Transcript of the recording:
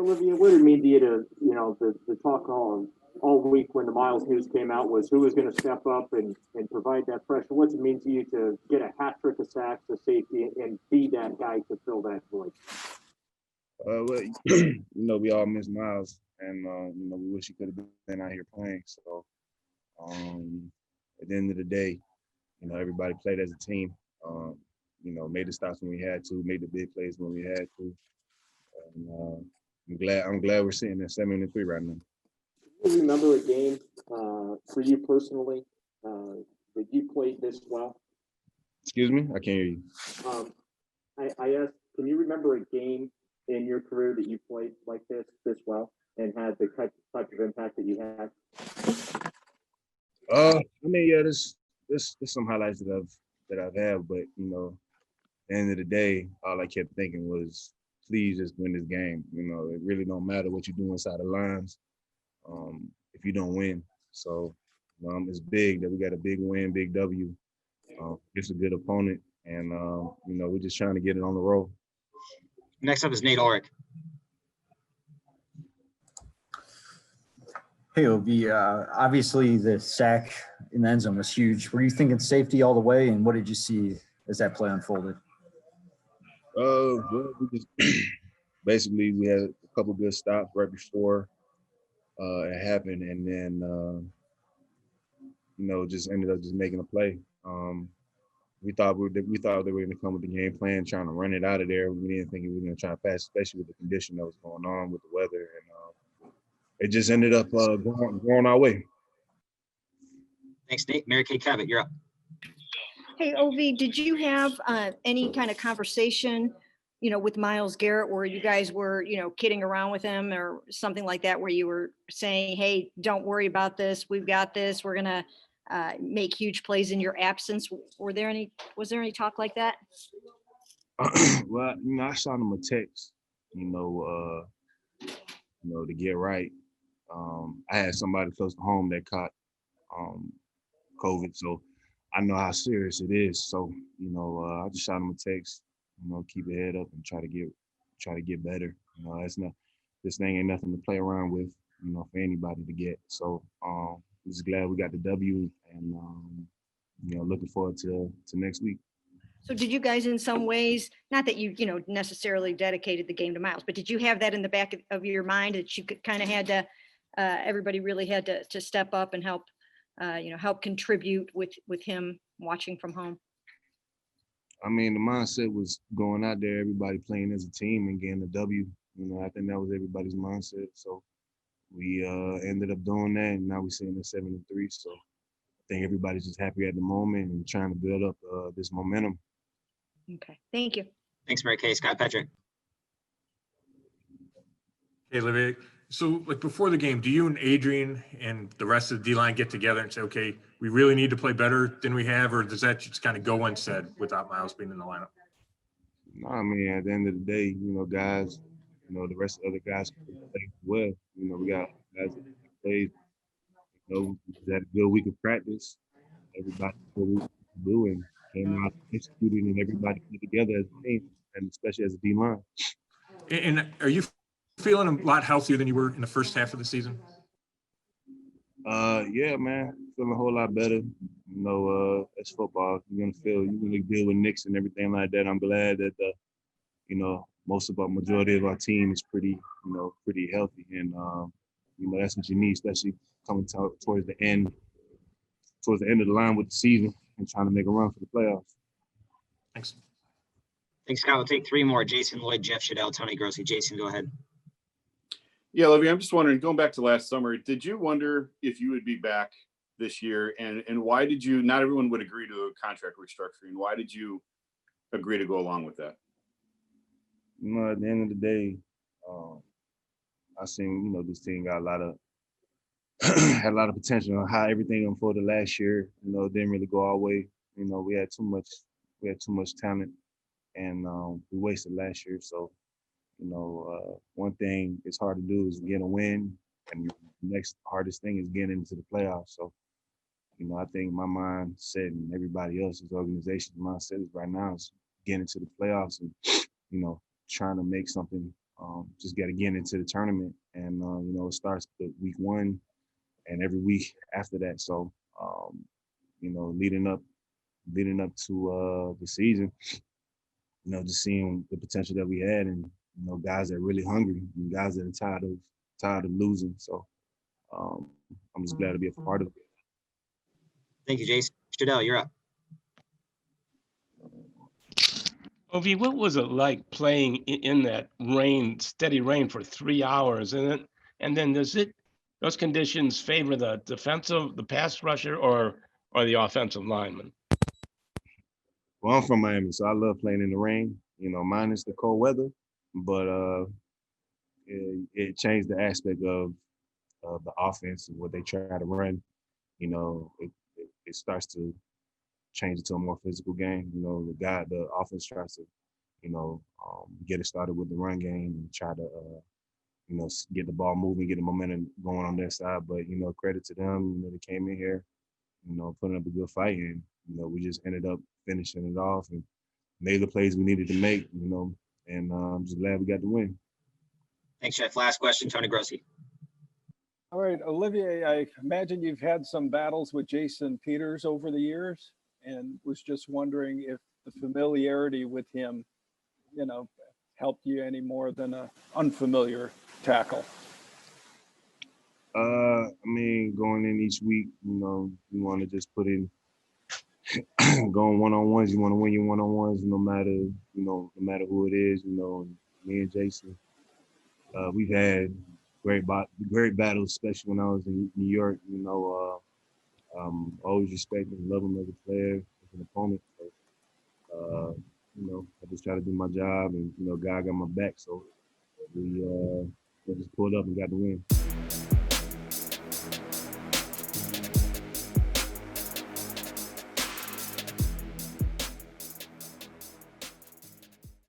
Olivier, what did it mean to you to, the talk all week when the Miles news came out was who was going to step up and provide that pressure? What's it mean to you to get a hat trick of sacks, a safety, and be that guy to fill that void? Well, we all miss Miles, and we wish he could have been out here playing. So, at the end of the day, everybody played as a team. Made the stops when we had to, made the big plays when we had to. And I'm glad we're sitting at 7-3 right now. Do you remember a game for you personally that you played this well? Excuse me, I can't hear you. I asked, can you remember a game in your career that you played like this well and had the type of impact that you had? There's some highlights that I've had, but at the end of the day, all I kept thinking was, please just win this game. It really don't matter what you do inside the lines if you don't win. So it's big that we got a big win, big W. It's a good opponent, and we're just trying to get it on the road. Next up is Nate Ulrich. Hey, Obi, obviously the sack in the end zone was huge. Were you thinking safety all the way, and what did you see as that play unfolded? Well, we just basically we had a couple good stops right before it happened, and then just ended up just making a play. We thought they were going to come with the game plan, trying to run it out of there. We didn't think we were going to try to pass, especially with the condition that was going on with the weather, and it just ended up going our way. Thanks, Nate. Mary Kay Cabot, you're up. Hey, Ovi, did you have any kind of conversation, with Myles Garrett where you guys were, kidding around with him or something like that, where you were saying, hey, don't worry about this. We've got this. We're going to make huge plays in your absence. Was there any talk like that? Well, I shot him a text, to get right. I had somebody close to home that caught COVID, so I know how serious it is. So, I just shot him a text, keep your head up and try to get better. This thing ain't nothing to play around with, for anybody to get. So, I'm just glad we got the W, and looking forward to next week. So did you guys in some ways, not that you necessarily dedicated the game to Myles, but did you have that in the back of your mind that you could kind of had to, everybody really had to step up and help contribute with him watching from home? I mean, the mindset was going out there, everybody playing as a team and getting the W. I think that was everybody's mindset. So we ended up doing that, and now we're sitting at 7-3. So I think everybody's just happy at the moment and trying to build up this momentum. Okay, thank you. Thanks, Mary Kay. Scott Patrick. Hey, Olivier. So, before the game, do you and Adrian and the rest of the D-line get together and say, okay, we really need to play better than we have, or does that just kind of go unsaid without Myles being in the lineup? No, I mean, at the end of the day, guys, the rest of the other guys play well. We got guys that played, we had a good week of practice. Everybody did what we do and came out executed, and everybody put together as a team, and especially as a D-line. And are you feeling a lot healthier than you were in the first half of the season? Yeah, man, feeling a whole lot better. It's football. You're gonna deal with nicks and everything like that. I'm glad that majority of our team is pretty healthy, and that's what you need, especially coming towards the end of the line with the season and trying to make a run for the playoffs. Thanks. Thanks, Scott. We'll take three more. Jason Lloyd, Jeff Shadell, Tony Grossi. Jason, go ahead. Yeah, Olivia, I'm just wondering, going back to last summer, did you wonder if you would be back this year? And why did you, not everyone would agree to a contract restructuring. Why did you agree to go along with that? At the end of the day, I seen, this team got a lot of had a lot of potential on how everything unfolded last year. It didn't really go our way. We had too much talent, and we wasted last year. So, one thing it's hard to do is get a win, and the next hardest thing is getting into the playoffs. So, I think my mindset and everybody else's organization's mindset is right now is getting into the playoffs and, trying to make something just got to get into the tournament. And, it starts with week 1 and every week after that. So, leading up to the season, just seeing the potential that we had and, guys that are really hungry and guys that are tired of losing. So I'm just glad to be a part of it. Thank you, Jason. Shadell, you're up. Ovi, what was it like playing in that rain, steady rain for 3 hours? And then those conditions favor the pass rusher or the offensive lineman? Well, I'm from Miami, so I love playing in the rain, minus the cold weather, but it changed the aspect of the offense and what they try to run. It starts to change it to a more physical game. The offense tries to, get it started with the run game and try to, get the ball moving, get the momentum going on their side. But, credit to them, they came in here, putting up a good fight. And, we just ended up finishing it off and made the plays we needed to make, and I'm just glad we got the win. Thanks, Jeff. Last question, Tony Grossi. All right, Olivier, I imagine you've had some battles with Jason Peters over the years and was just wondering if the familiarity with him, helped you any more than an unfamiliar tackle. Going in each week, you want to just put in going one-on-ones. You want to win your one-on-ones, no matter who it is. Me and Jason, we've had great battles, especially when I was in New York. Always respect and love him as a player, as an opponent. So, I just try to do my job, and God got my back. So we just pulled up and got the win.